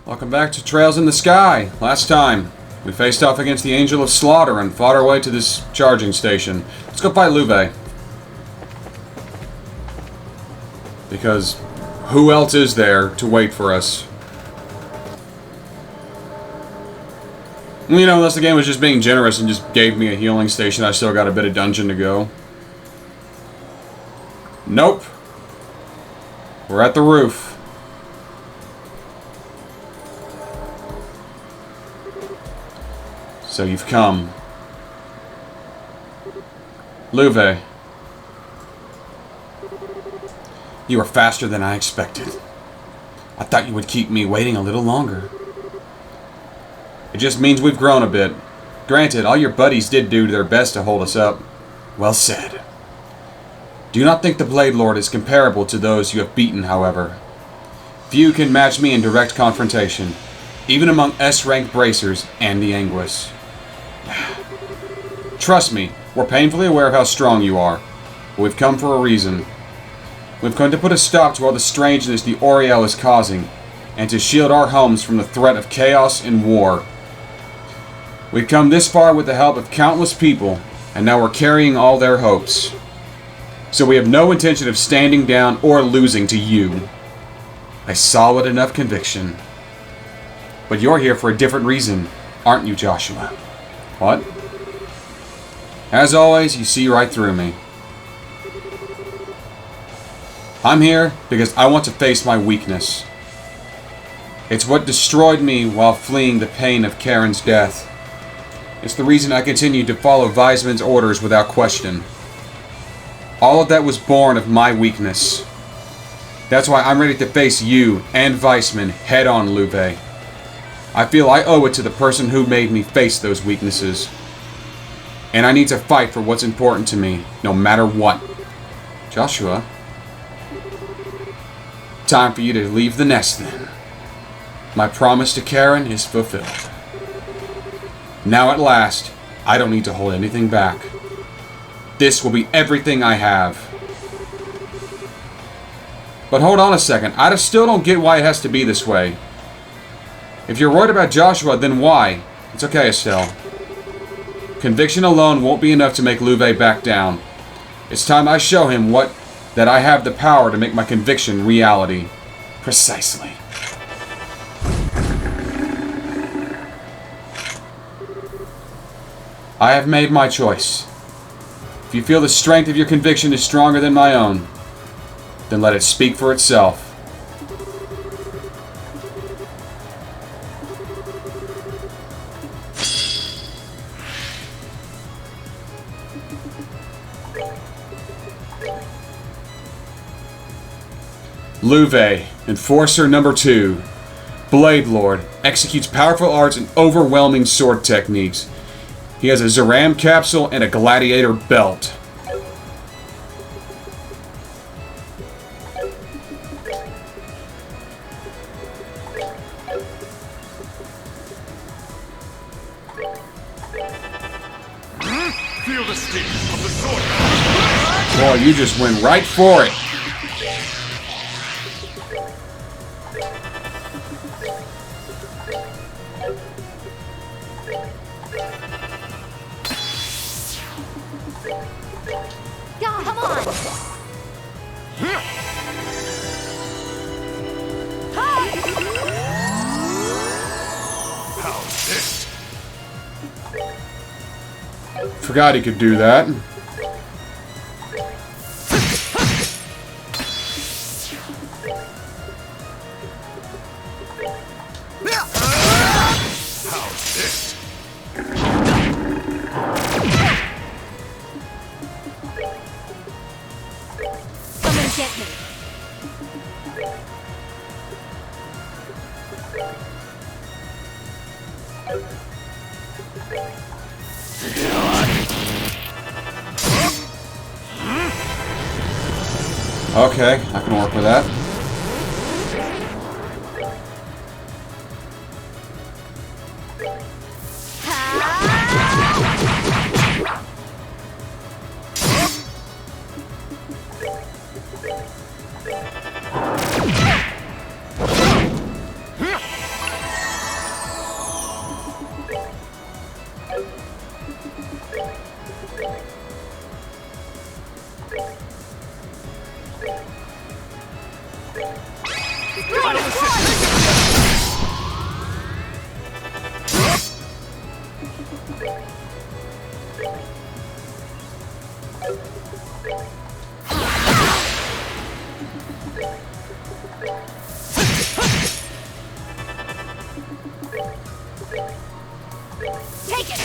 Welcome back to Trails in the Sky. Last time, we faced off against the Angel of Slaughter and fought our way to this charging station. Let's go fight Loewe. Because who else is there to wait for us? You know, unless the game was just being generous and just gave me a healing station, I still got a bit of dungeon to go. Nope. We're at the roof. So you've come. Loewe. You are faster than I expected. I thought you would keep me waiting a little longer. It just means we've grown a bit. Granted, all your buddies did do their best to hold us up. Well said. Do not think the Bladelord is comparable to those you have beaten, however. Few can match me in direct confrontation, even among S-rank bracers and the Anguis. Trust me, we're painfully aware of how strong you are, but we've come for a reason. We've come to put a stop to all the strangeness the Oriel is causing, and to shield our homes from the threat of chaos and war. We've come this far with the help of countless people, and now we're carrying all their hopes. So we have no intention of standing down or losing to you. A solid enough conviction. But you're here for a different reason, aren't you, Joshua? What? As always, you see right through me. I'm here because I want to face my weakness. It's what destroyed me while fleeing the pain of Karen's death. It's the reason I continue to follow Weisman's orders without question. All of that was born of my weakness. That's why I'm ready to face you and Weisman head on, Loewe. I feel I owe it to the person who made me face those weaknesses. And I need to fight for what's important to me, no matter what. Joshua. Time for you to leave the nest then. My promise to Karen is fulfilled. Now at last, I don't need to hold anything back. This will be everything I have. But hold on a second, I still don't get why it has to be this way. If you're worried about Joshua, then why? It's okay, Estelle. Conviction alone won't be enough to make Loewe back down. It's time I show him that I have the power to make my conviction reality. Precisely. I have made my choice. If you feel the strength of your conviction is stronger than my own, then let it speak for itself. Loewe, Enforcer number 2. Bladelord, executes powerful arts and overwhelming sword techniques. He has a Zeram capsule and a gladiator belt. Feel the sting of the sword. Boy, you just went right for it. Forgot he could do that. Someone get me. Okay, I can work with that. Take it!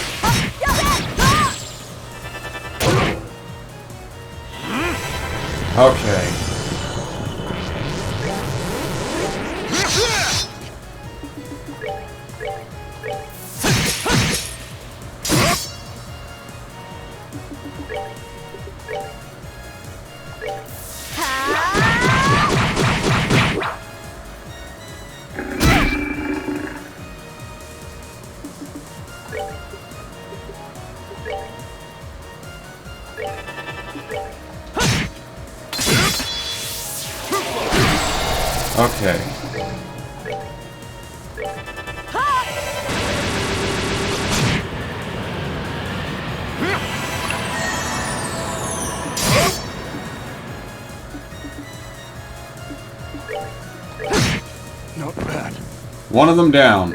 Okay. Okay. Not bad. One of them down.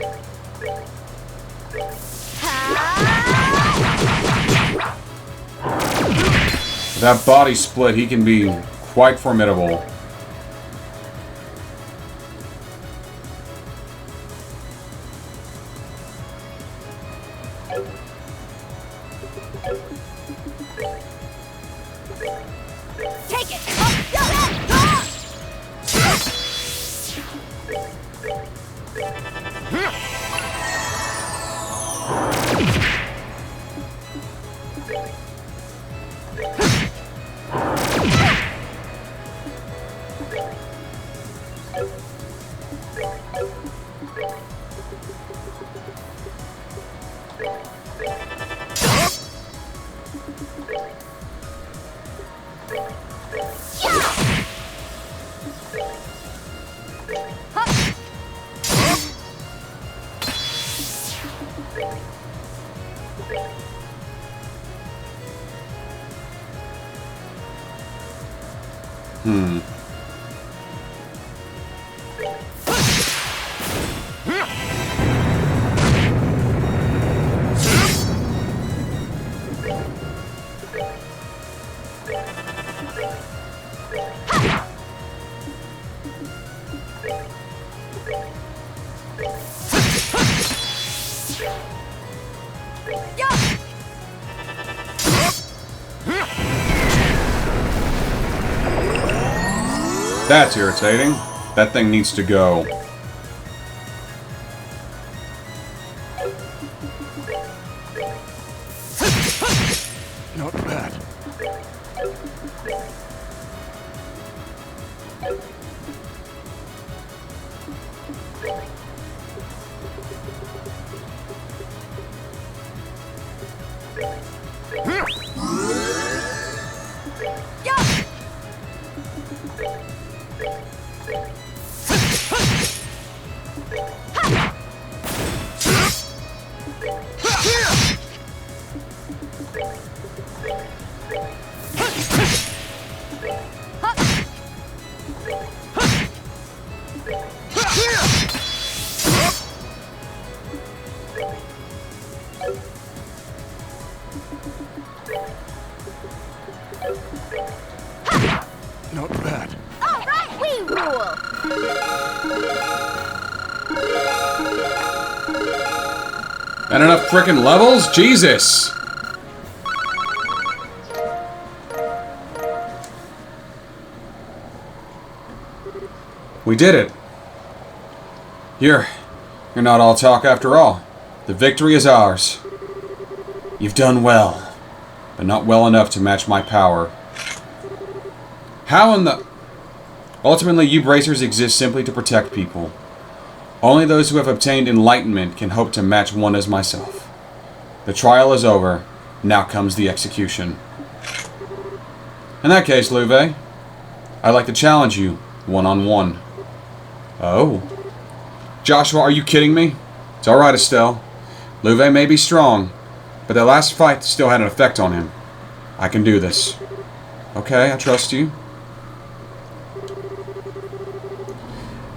That body split, he can be quite formidable. Take it! That's irritating. That thing needs to go. Not bad. Not bad. All right, we rule. And enough frickin' levels? Jesus! We did it. You're not all talk after all. The victory is ours. You've done well, but not well enough to match my power. How in the... Ultimately, you bracers exist simply to protect people. Only those who have obtained enlightenment can hope to match one as myself. The trial is over. Now comes the execution. In that case, Loewe, I'd like to challenge you one-on-one. Oh. Joshua, are you kidding me? It's alright, Estelle. Loewe may be strong, but that last fight still had an effect on him. I can do this. Okay, I trust you.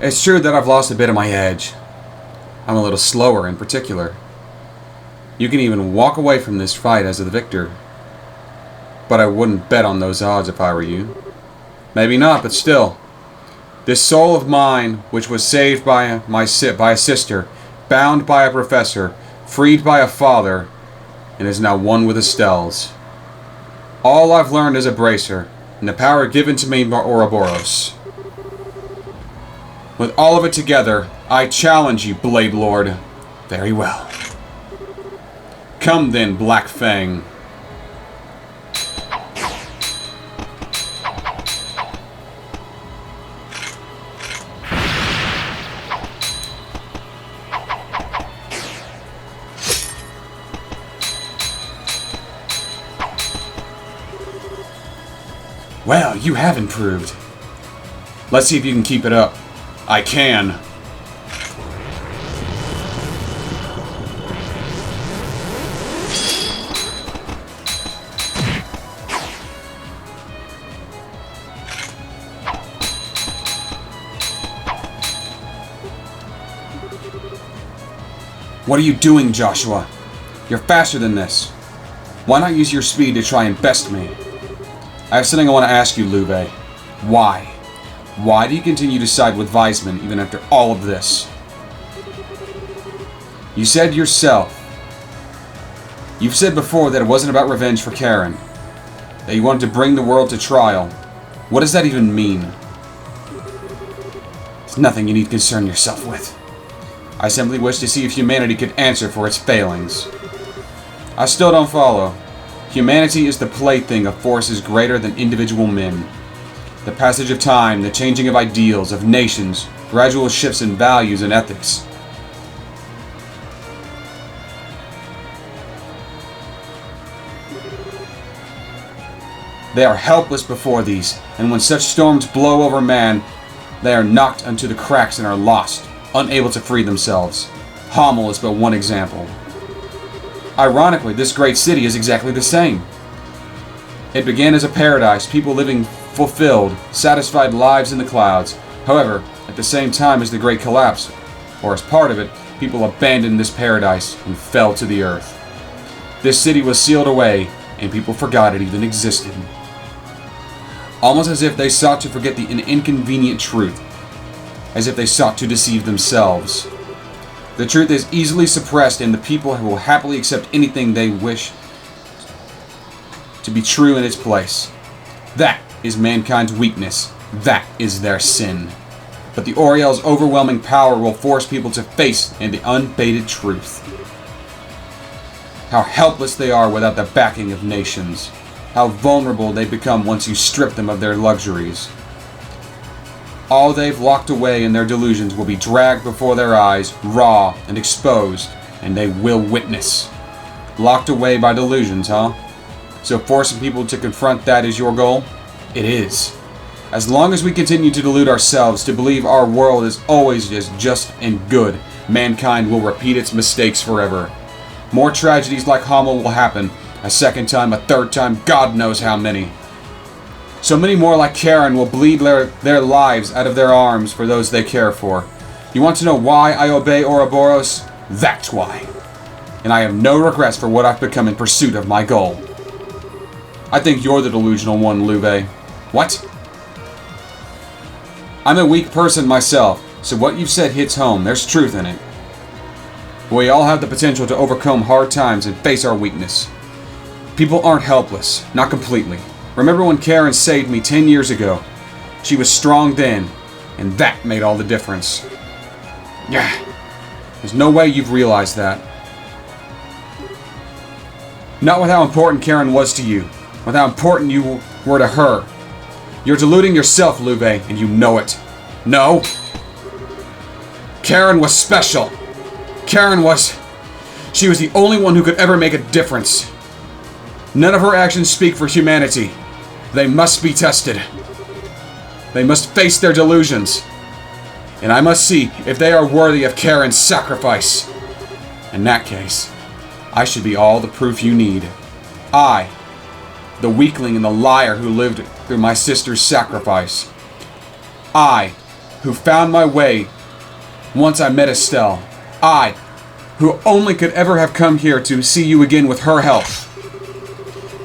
It's true that I've lost a bit of my edge. I'm a little slower in particular. You can even walk away from this fight as the victor. But I wouldn't bet on those odds if I were you. Maybe not, but still. This soul of mine, which was saved by a sister, bound by a professor, freed by a father, and is now one with Estelle's. All I've learned is a bracer, and the power given to me by Ouroboros. With all of it together, I challenge you, Bladelord. Very well. Come then, Black Fang. Well, you have improved. Let's see if you can keep it up. I can. What are you doing, Joshua? You're faster than this. Why not use your speed to try and best me? I have something I want to ask you, Loewe. Why? Why do you continue to side with Weisman even after all of this? You said yourself. You've said before that it wasn't about revenge for Karen. That you wanted to bring the world to trial. What does that even mean? It's nothing you need to concern yourself with. I simply wish to see if humanity could answer for its failings. I still don't follow. Humanity is the plaything of forces greater than individual men. The passage of time, the changing of ideals, of nations, gradual shifts in values and ethics. They are helpless before these, and when such storms blow over man, they are knocked unto the cracks and are lost, unable to free themselves. Hamel is but one example. Ironically, this great city is exactly the same. It began as a paradise, people living fulfilled, satisfied lives in the clouds. However, at the same time as the Great Collapse, or as part of it, people abandoned this paradise and fell to the earth. This city was sealed away, and people forgot it even existed. Almost as if they sought to forget an inconvenient truth, as if they sought to deceive themselves. The truth is easily suppressed, and the people will happily accept anything they wish to be true in its place. That is mankind's weakness. That is their sin. But the Oriel's overwhelming power will force people to face the unbaited truth. How helpless they are without the backing of nations. How vulnerable they become once you strip them of their luxuries. All they've locked away in their delusions will be dragged before their eyes, raw and exposed, and they will witness. Locked away by delusions, huh? So forcing people to confront that is your goal? It is. As long as we continue to delude ourselves, to believe our world is always just and good, mankind will repeat its mistakes forever. More tragedies like Hamel will happen, a second time, a third time, God knows how many. So many more like Karen will bleed their lives out of their arms for those they care for. You want to know why I obey Ouroboros? That's why. And I have no regrets for what I've become in pursuit of my goal. I think you're the delusional one, Loewe. What? I'm a weak person myself, so what you've said hits home. There's truth in it. We all have the potential to overcome hard times and face our weakness. People aren't helpless, not completely. Remember when Karen saved me 10 years ago? She was strong then, and that made all the difference. Yeah, there's no way you've realized that. Not with how important Karen was to you, with how important you were to her. You're deluding yourself, Loewe, and you know it. No. Karen was special. She was the only one who could ever make a difference. None of her actions speak for humanity. They must be tested. They must face their delusions. And I must see if they are worthy of Karen's sacrifice. In that case, I should be all the proof you need. I, the weakling and the liar who lived through my sister's sacrifice. I, who found my way once I met Estelle. I, who only could ever have come here to see you again with her help.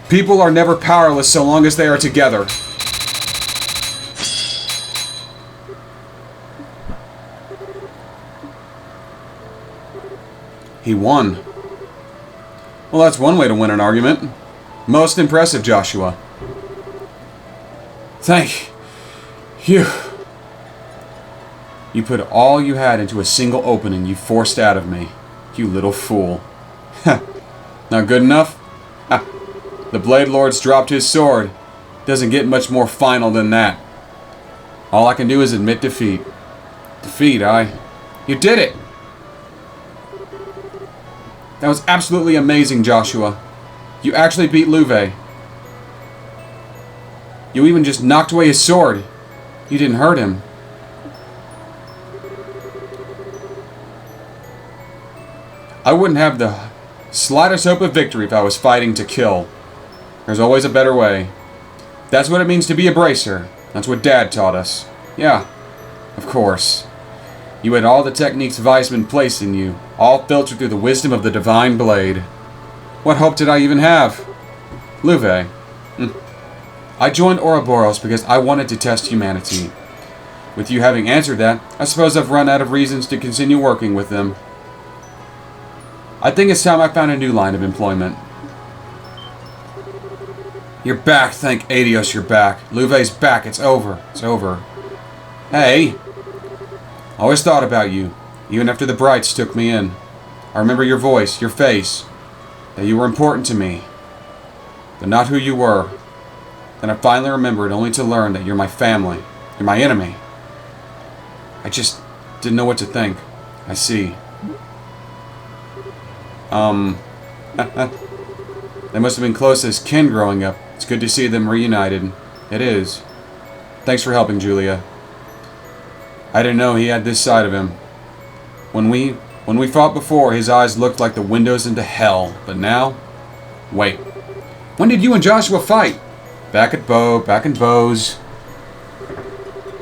People are never powerless so long as they are together. He won. Well, that's one way to win an argument. Most impressive, Joshua. Thank you. You put all you had into a single opening you forced out of me. You little fool. Not good enough? The Bladelord's dropped his sword. Doesn't get much more final than that. All I can do is admit defeat. Defeat, You did it! That was absolutely amazing, Joshua. You actually beat Loewe. You even just knocked away his sword. You didn't hurt him. I wouldn't have the slightest hope of victory if I was fighting to kill. There's always a better way. That's what it means to be a bracer. That's what Dad taught us. Yeah, of course. You had all the techniques Weissman placed in you, all filtered through the wisdom of the divine blade. What hope did I even have? Loewe. I joined Ouroboros because I wanted to test humanity. With you having answered that, I suppose I've run out of reasons to continue working with them. I think it's time I found a new line of employment. You're back, thank Adios you're back. Loewe's back, it's over. It's over. Hey! I always thought about you, even after the Brights took me in. I remember your voice, your face, that you were important to me, but not who you were. Then I finally remembered only to learn that you're my family. You're my enemy. I just didn't know what to think. I see. They must have been close as kin growing up. It's good to see them reunited. It is. Thanks for helping, Julia. I didn't know he had this side of him. When we fought before, his eyes looked like the windows into hell. But now... Wait. When did you and Joshua fight? Back in Bose.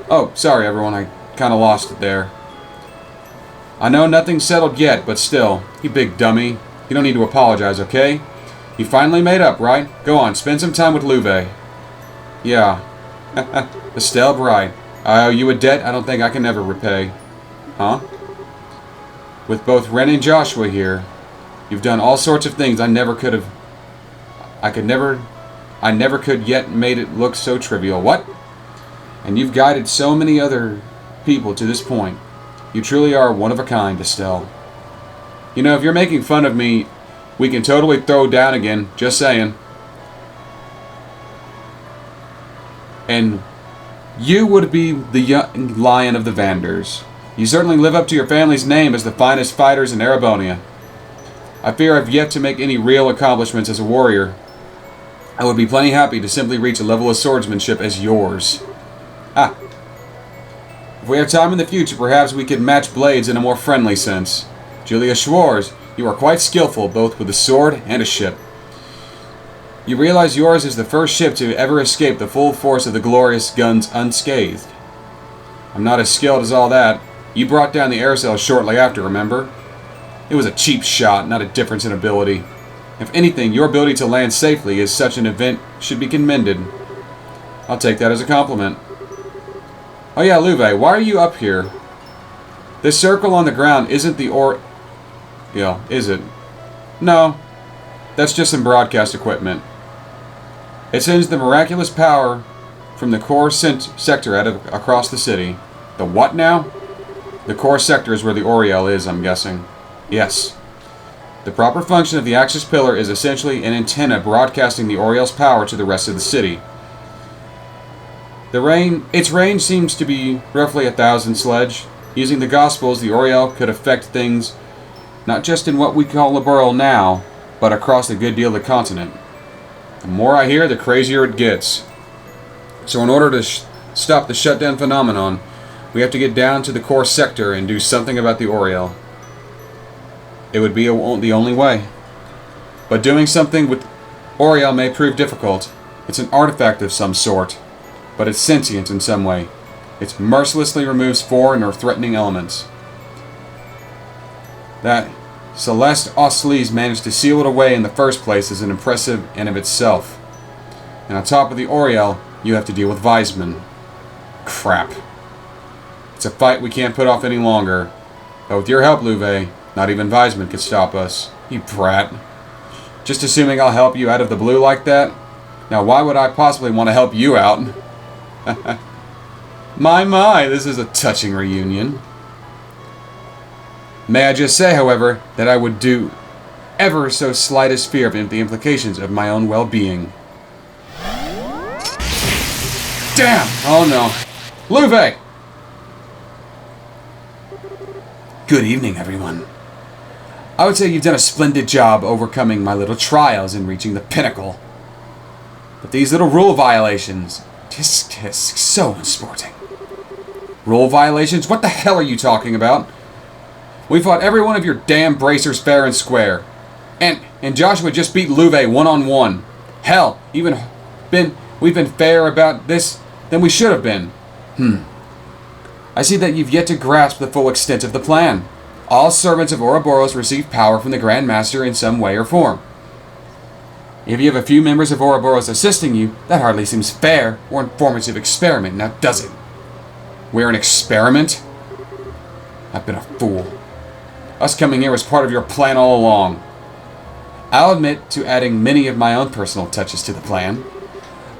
Oh, sorry everyone, I kinda lost it there. I know nothing's settled yet, but still, you big dummy. You don't need to apologize, okay? You finally made up, right? Go on, spend some time with Loewe. Yeah. Estelle Bright. I owe you a debt I don't think I can ever repay. Huh? With both Ren and Joshua here, you've done all sorts of things I never could yet made it look so trivial. What? And you've guided so many other people to this point. You truly are one of a kind, Estelle. You know, if you're making fun of me, we can totally throw down again. Just saying. And you would be the young lion of the Vanders. You certainly live up to your family's name as the finest fighters in Erebonia. I fear I've yet to make any real accomplishments as a warrior. I would be plenty happy to simply reach a level of swordsmanship as yours. Ah. If we have time in the future, perhaps we could match blades in a more friendly sense. Julia Schwarz, you are quite skillful both with a sword and a ship. You realize yours is the first ship to ever escape the full force of the glorious guns unscathed. I'm not as skilled as all that. You brought down the air cells shortly after, remember? It was a cheap shot, not a difference in ability. If anything, your ability to land safely as such an event should be commended. I'll take that as a compliment. Oh yeah, Loewe, why are you up here? This circle on the ground isn't the Yeah, is it? No. That's just some broadcast equipment. It sends the miraculous power from the core sector across the city. The what now? The core sector is where the Oriel is, I'm guessing. Yes. The proper function of the Axis Pillar is essentially an antenna broadcasting the Oriel's power to the rest of the city. Its range seems to be roughly 1,000 sledge. Using the Gospels, the Oriel could affect things not just in what we call Liberl now, but across a good deal of the continent. The more I hear, the crazier it gets. So in order to stop the shutdown phenomenon, we have to get down to the core sector and do something about the Oriel. It would be the only way. But doing something with Oriel may prove difficult. It's an artifact of some sort, but it's sentient in some way. It mercilessly removes foreign or threatening elements. That Celeste Oslees managed to seal it away in the first place is an impressive in of itself. And on top of the Oriel, you have to deal with Weisman. Crap. It's a fight we can't put off any longer. But with your help, Loewe, not even Weisman could stop us. You brat. Just assuming I'll help you out of the blue like that? Now why would I possibly want to help you out? My, this is a touching reunion. May I just say, however, that I would do ever so slightest fear of the implications of my own well-being. Damn! Oh no. Loewe! Good evening, everyone. I would say you've done a splendid job overcoming my little trials and reaching the pinnacle. But these little rule violations, tisk tisk, so unsporting. Rule violations? What the hell are you talking about? We fought every one of your damn bracers fair and square. And Joshua just beat Loewe one-on-one. Hell, we've been fair about this than we should have been. I see that you've yet to grasp the full extent of the plan. All servants of Ouroboros receive power from the Grand Master in some way or form. If you have a few members of Ouroboros assisting you, that hardly seems fair or informative experiment, now does it? We're an experiment? I've been a fool. Us coming here was part of your plan all along. I'll admit to adding many of my own personal touches to the plan.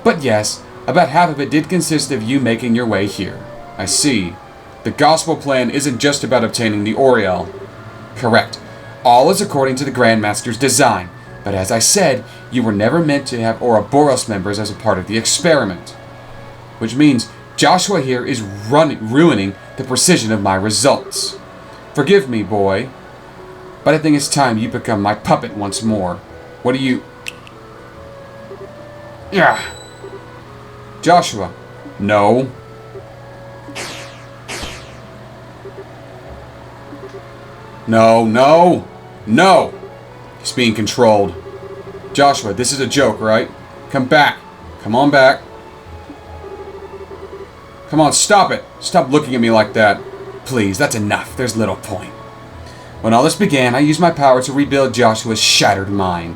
But yes, about half of it did consist of you making your way here. I see. The gospel plan isn't just about obtaining the Oriel. Correct. All is according to the Grand Master's design. But as I said, you were never meant to have Ouroboros members as a part of the experiment. Which means Joshua here is ruining the precision of my results. Forgive me, boy, but I think it's time you become my puppet once more. What do you... Yeah. Joshua. No. No! He's being controlled. Joshua, this is a joke, right? Come back. Come on back. Come on, stop it. Stop looking at me like that. Please, that's enough. There's little point. When all this began, I used my power to rebuild Joshua's shattered mind.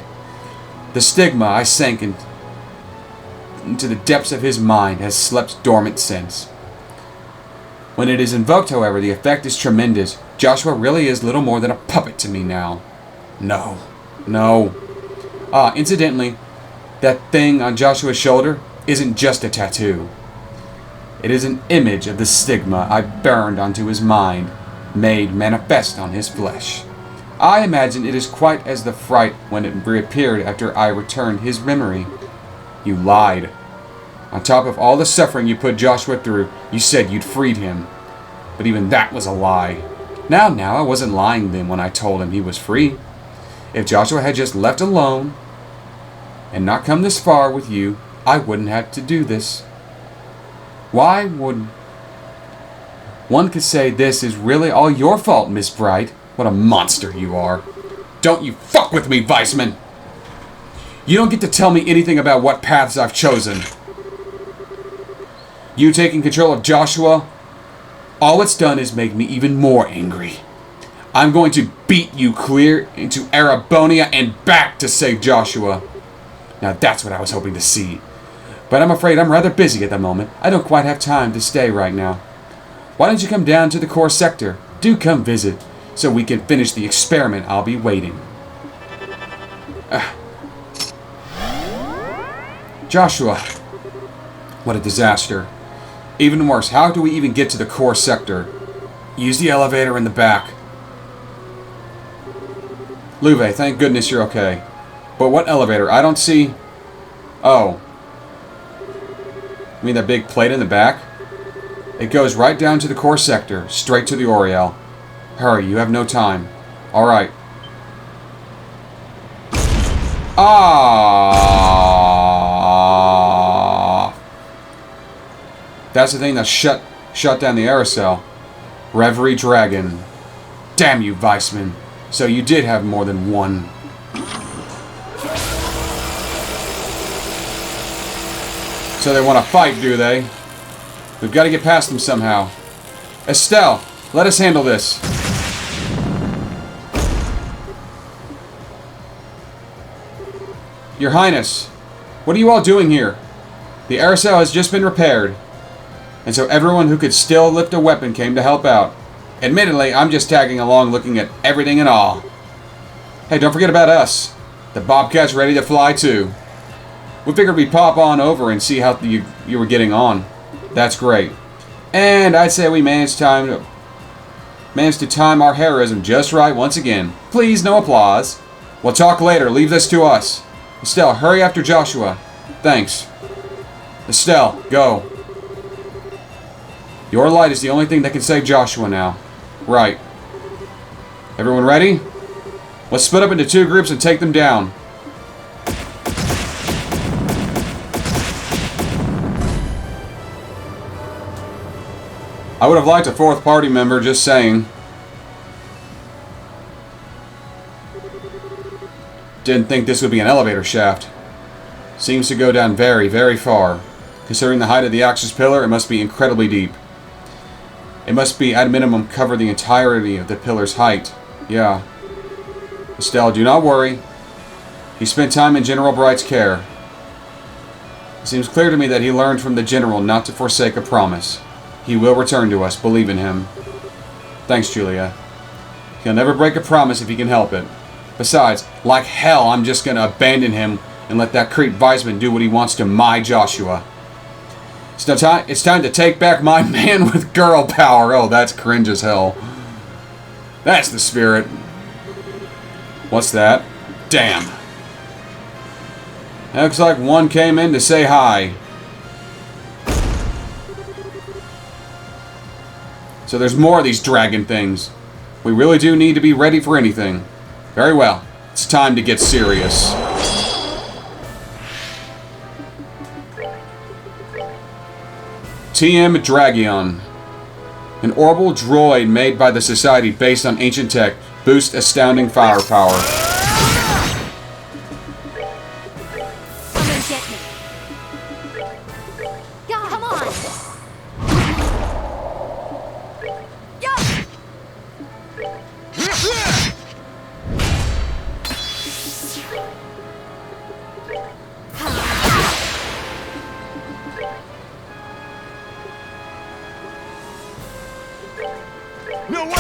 The stigma I sank into the depths of his mind has slept dormant since. When it is invoked, however, the effect is tremendous. Joshua really is little more than a puppet to me now. No. Incidentally, that thing on Joshua's shoulder isn't just a tattoo. It is an image of the stigma I burned onto his mind, made manifest on his flesh. I imagine it is quite as the fright when it reappeared after I returned his memory. You lied. On top of all the suffering you put Joshua through, you said you'd freed him. But even that was a lie. Now, I wasn't lying then when I told him he was free. If Joshua had just left alone and not come this far with you, I wouldn't have to do this. Why would... One could say this is really all your fault, Miss Bright. What a monster you are. Don't you fuck with me, Weisman! You don't get to tell me anything about what paths I've chosen. You taking control of Joshua, all it's done is make me even more angry. I'm going to beat you clear into Arabonia and back to save Joshua. Now that's what I was hoping to see. But I'm afraid I'm rather busy at the moment. I don't quite have time to stay right now. Why don't you come down to the core sector? Do come visit, so we can finish the experiment. I'll be waiting. Joshua. What a disaster. Even worse, how do we even get to the core sector? Use the elevator in the back. Loewe, thank goodness you're okay. But what elevator? I don't see... Oh. You mean that big plate in the back? It goes right down to the core sector, straight to the Oriel. Hurry, you have no time. Alright. That's the thing that shut down the aerosol. Reverie Dragon. Damn you, Weisman. So you did have more than one. So they want to fight, do they? We've got to get past them somehow. Estelle, let us handle this. Your Highness, What are you all doing here? The air cell has just been repaired, and so everyone who could still lift a weapon came to help out. Admittedly, I'm just tagging along looking at everything and all. Hey, don't forget about us. The Bobcat's ready to fly too. We figured we'd pop on over and see how you were getting on. That's great. And I'd say we managed to time our heroism just right once again. Please, no applause. We'll talk later. Leave this to us. Estelle, hurry after Joshua. Thanks. Estelle, go. Your light is the only thing that can save Joshua now. Right. Everyone ready? Let's split up into 2 groups and take them down. I would have liked a 4th party member, just saying. Didn't think this would be an elevator shaft. Seems to go down very, very far. Considering the height of the access pillar, it must be incredibly deep. It must be, at minimum, cover the entirety of the pillar's height. Yeah. Estelle, do not worry. He spent time in General Bright's care. It seems clear to me that he learned from the General not to forsake a promise. He will return to us. Believe in him. Thanks, Julia. He'll never break a promise if he can help it. Besides, like hell, I'm just gonna abandon him and let that creep Weisman do what he wants to my Joshua. It's time to take back my man with girl power. Oh, that's cringe as hell. That's the spirit. What's that? Damn. Looks like one came in to say hi. So there's more of these dragon things. We really do need to be ready for anything. Very well. It's time to get serious. TM Dragion. An orbital droid made by the Society based on ancient tech. Boosts astounding firepower. Come and get me. Yeah, come on. Yeah. No way!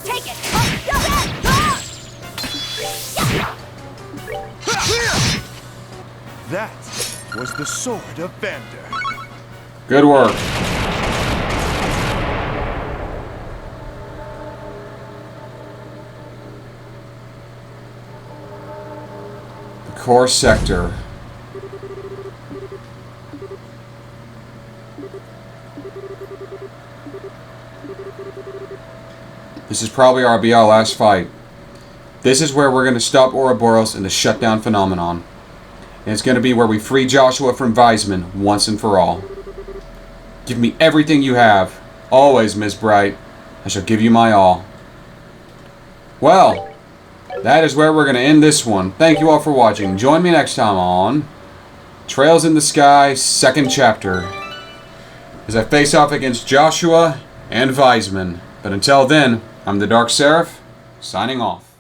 Take it. That was the sword of Vander. Good work. The core sector. This is probably our last fight. This is where we're going to stop Ouroboros and the shutdown phenomenon. And it's going to be where we free Joshua from Weisman once and for all. Give me everything you have. Always, Miss Bright. I shall give you my all. Well, that is where we're going to end this one. Thank you all for watching. Join me next time on Trails in the Sky, 2nd chapter, as I face off against Joshua and Weisman. But until then, I'm the Dark Seraph, signing off.